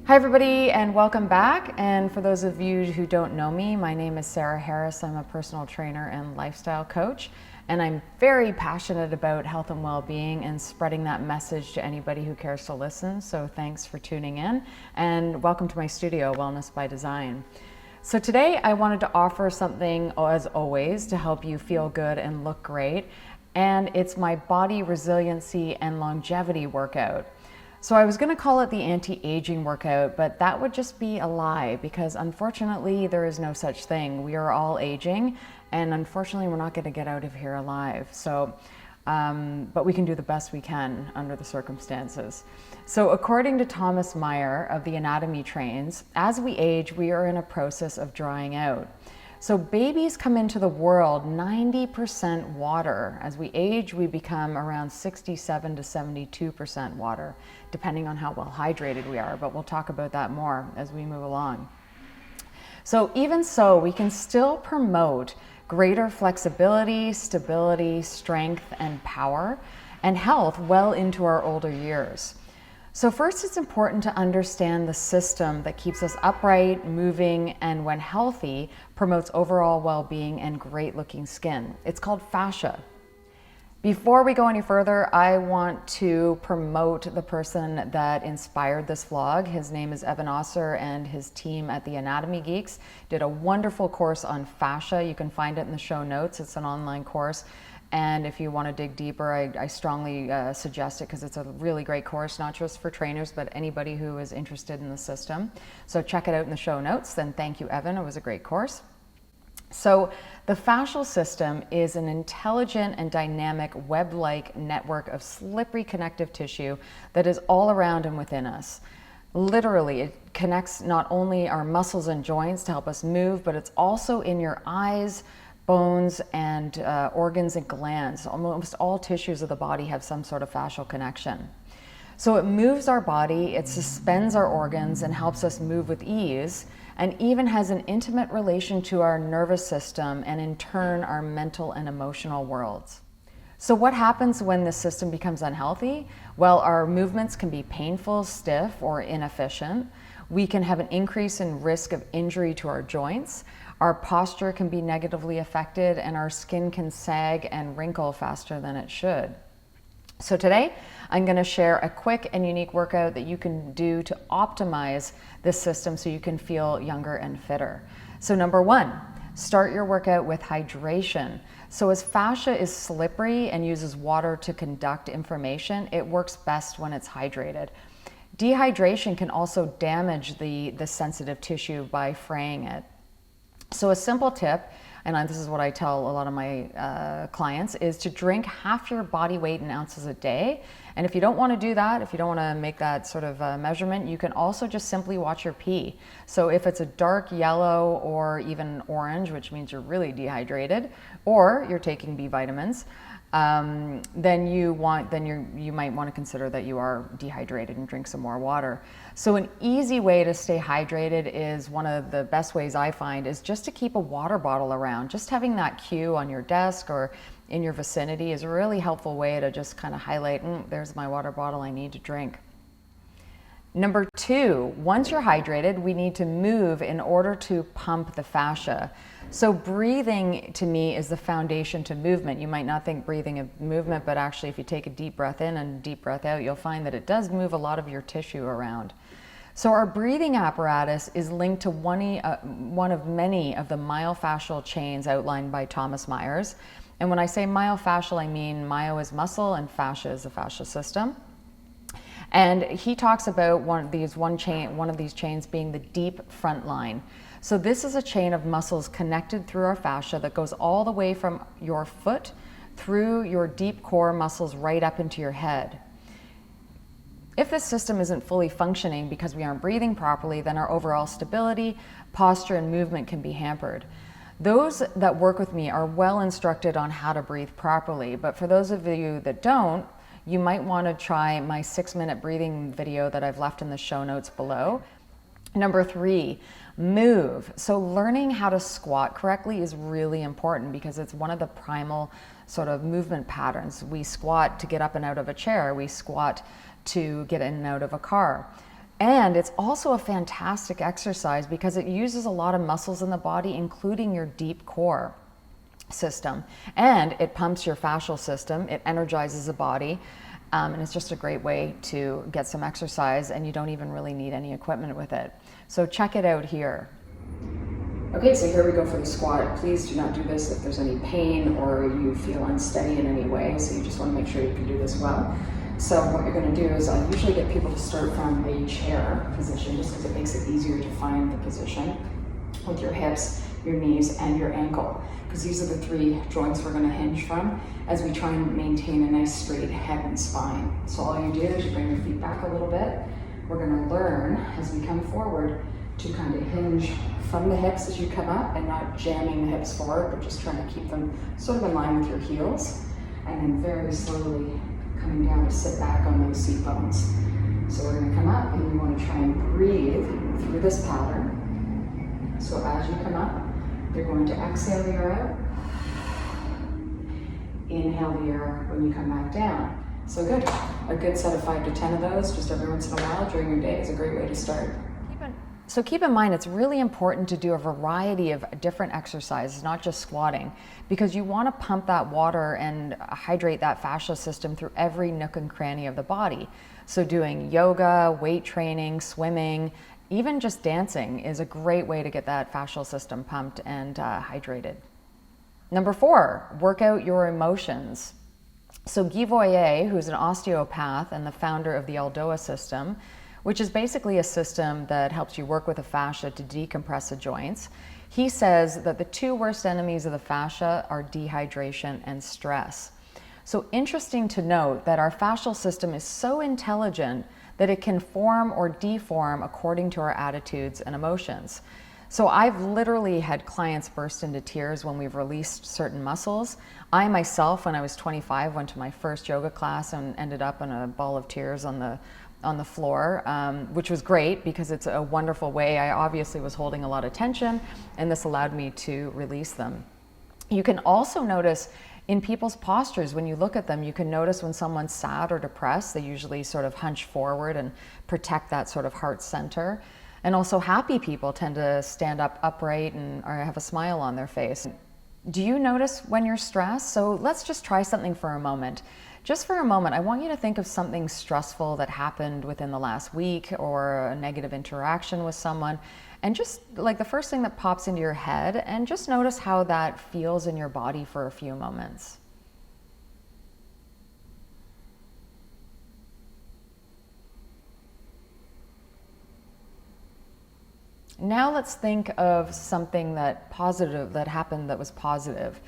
Hi everybody and welcome back. And for those of you who don't know me, my name is Sarah Harris. I'm a personal trainer and lifestyle coach, and I'm very passionate about health and well-being and spreading that message to anybody who cares to listen. So thanks for tuning in and welcome to my studio, Wellness by Design. So today I wanted to offer something, as always, to help you feel good and look great, and it's my body resiliency and longevity workout. So I was going to call it the anti-aging workout, but that would just be a lie because unfortunately there is no such thing. We are all aging, and unfortunately we're not going to get out of here alive. So, but we can do the best we can under the circumstances. So according to Thomas Meyer of the Anatomy Trains, as we age, we are in a process of drying out. So babies come into the world 90% water. As we age, we become around 67 to 72% water, depending on how well hydrated we are, but we'll talk about that more as we move along. So even so, we can still promote greater flexibility, stability, strength, and power, and health well into our older years. So first, it's important to understand the system that keeps us upright, moving, and when healthy, promotes overall well-being and great-looking skin. It's called fascia. Before we go any further, I want to promote the person that inspired this vlog. His name is Evan Osser, and his team at the Anatomy Geeks did a wonderful course on fascia. You can find it in the show notes. It's an online course. And if you want to dig deeper, I strongly suggest it because it's a really great course, not just for trainers, but anybody who is interested in the system. So check it out in the show notes. Then thank you, Evan. It was a great course. So the fascial system is an intelligent and dynamic web-like network of slippery connective tissue that is all around and within us. Literally, it connects not only our muscles and joints to help us move, but it's also in your eyes, bones, and organs and glands. Almost all tissues of the body have some sort of fascial connection. So it moves our body, it suspends our organs and helps us move with ease, and even has an intimate relation to our nervous system and in turn our mental and emotional worlds. So what happens when the system becomes unhealthy? Well, our movements can be painful, stiff, or inefficient. We can have an increase in risk of injury to our joints. Our posture can be negatively affected, and our skin can sag and wrinkle faster than it should. So today, I'm going to share a quick and unique workout that you can do to optimize this system so you can feel younger and fitter. So number one, start your workout with hydration. So as fascia is slippery and uses water to conduct information, it works best when it's hydrated. Dehydration can also damage the sensitive tissue by fraying it. So a simple tip, and this is what I tell a lot of my clients, is to drink half your body weight in ounces a day. And if you don't want to do that, if you don't want to make that sort of measurement, you can also just simply watch your pee. So if it's a dark yellow or even orange, which means you're really dehydrated, or you're taking B vitamins, then you might want to consider that you are dehydrated and drink some more water. So an easy way to stay hydrated is one of the best ways I find is just to keep a water bottle around. Just having that cue on your desk or in your vicinity is a really helpful way to just kind of highlight, there's my water bottle I need to drink. Number two, once you're hydrated, we need to move in order to pump the fascia. So breathing, to me, is the foundation to movement. You might not think breathing of movement, but actually if you take a deep breath in and a deep breath out, you'll find that it does move a lot of your tissue around. So our breathing apparatus is linked to one of many of the myofascial chains outlined by Thomas Myers. And when I say myofascial, I mean myo is muscle and fascia is the fascia system. And he talks about one of these chains being the deep front line. So this is a chain of muscles connected through our fascia that goes all the way from your foot through your deep core muscles right up into your head. If this system isn't fully functioning because we aren't breathing properly, then our overall stability, posture, and movement can be hampered. Those that work with me are well instructed on how to breathe properly, but for those of you that don't, you might want to try my 6-minute breathing video that I've left in the show notes below. Number three, move. So learning how to squat correctly is really important because it's one of the primal sort of movement patterns. We squat to get up and out of a chair. We squat to get in and out of a car. And it's also a fantastic exercise because it uses a lot of muscles in the body, including your deep core system. And it pumps your fascial system, it energizes the body, and it's just a great way to get some exercise, and you don't even really need any equipment with it. So check it out here. Okay, so here we go for the squat. Please do not do this if there's any pain or you feel unsteady in any way, so you just want to make sure you can do this well. So what you're going to do is I usually get people to start from a chair position just because it makes it easier to find the position with your hips, your knees, and your ankle, because these are the three joints we're going to hinge from as we try and maintain a nice straight head and spine. So all you do is you bring your feet back a little bit. We're going to learn as we come forward to kind of hinge from the hips as you come up and not jamming the hips forward, but just trying to keep them sort of in line with your heels, and then very slowly coming down to sit back on those seat bones. So we're going to come up and you want to try and breathe through this pattern. So as you come up, you're going to exhale the air out, inhale the air when you come back down. So good. A good set of 5 to 10 of those just every once in a while during your day is a great way to start. So keep in mind, it's really important to do a variety of different exercises, not just squatting, because you want to pump that water and hydrate that fascia system through every nook and cranny of the body. So doing yoga, weight training, swimming, even just dancing is a great way to get that fascial system pumped and hydrated. Number 4, work out your emotions. So Guy Voyer, who's an osteopath and the founder of the Aldoa system, which is basically a system that helps you work with the fascia to decompress the joints. He says that the 2 worst enemies of the fascia are dehydration and stress. So interesting to note that our fascial system is so intelligent that it can form or deform according to our attitudes and emotions. So I've literally had clients burst into tears when we've released certain muscles. I myself, when I was 25, went to my first yoga class and ended up in a ball of tears on the floor, which was great because it's a wonderful way. I obviously was holding a lot of tension, and this allowed me to release them. You can also notice in people's postures, when you look at them, you can notice when someone's sad or depressed, they usually sort of hunch forward and protect that sort of heart center. And also happy people tend to stand up upright and or have a smile on their face. Do you notice when you're stressed? So let's just try something for a moment. Just for a moment, I want you to think of something stressful that happened within the last week or a negative interaction with someone, and just like the first thing that pops into your head, and just notice how that feels in your body for a few moments. Now let's think of something that happened that was positive.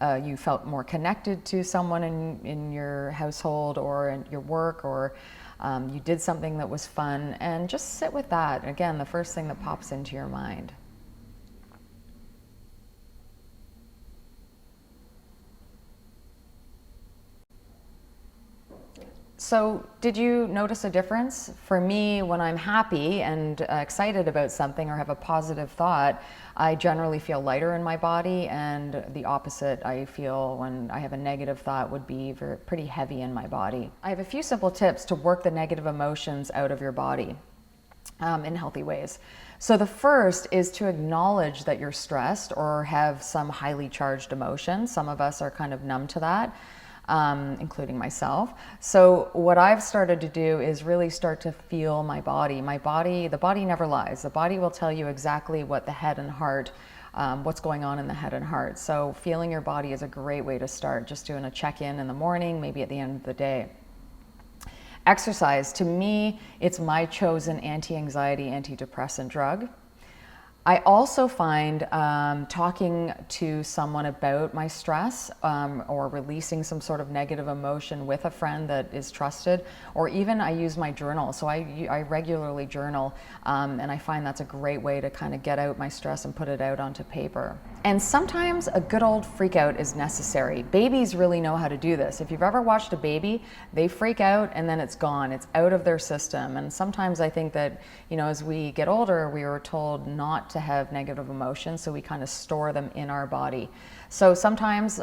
You felt more connected to someone in your household or in your work, or you did something that was fun, and just sit with that. Again, the first thing that pops into your mind. So did you notice a difference? For me, when I'm happy and excited about something or have a positive thought, I generally feel lighter in my body, and the opposite I feel when I have a negative thought would be pretty heavy in my body. I have a few simple tips to work the negative emotions out of your body in healthy ways. So the first is to acknowledge that you're stressed or have some highly charged emotion. Some of us are kind of numb to that. Including myself. So what I've started to do is really start to feel my body. The body never lies. The body will tell you exactly what the head and heart, what's going on in the head and heart. So feeling your body is a great way to start, just doing a check-in in the morning, maybe at the end of the day. Exercise, to me, it's my chosen anti-anxiety, antidepressant drug. I also find talking to someone about my stress or releasing some sort of negative emotion with a friend that is trusted, or even I use my journal. So I regularly journal, and I find that's a great way to kind of get out my stress and put it out onto paper. And sometimes a good old freak out is necessary. Babies really know how to do this. If you've ever watched a baby, they freak out and then it's gone. It's out of their system. And sometimes I think that, as we get older, we were told not to to have negative emotions, so we kind of store them in our body. So sometimes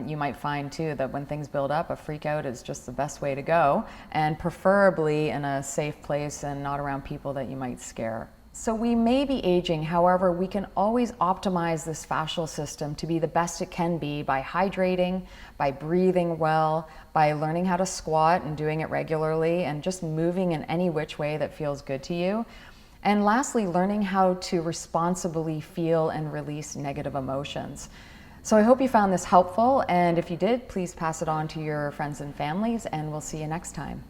you might find too that when things build up, a freak out is just the best way to go, and preferably in a safe place and not around people that you might scare. So we may be aging, however, we can always optimize this fascial system to be the best it can be by hydrating, by breathing well, by learning how to squat and doing it regularly, and just moving in any which way that feels good to you. And lastly, learning how to responsibly feel and release negative emotions. So I hope you found this helpful, and if you did, please pass it on to your friends and families, and we'll see you next time.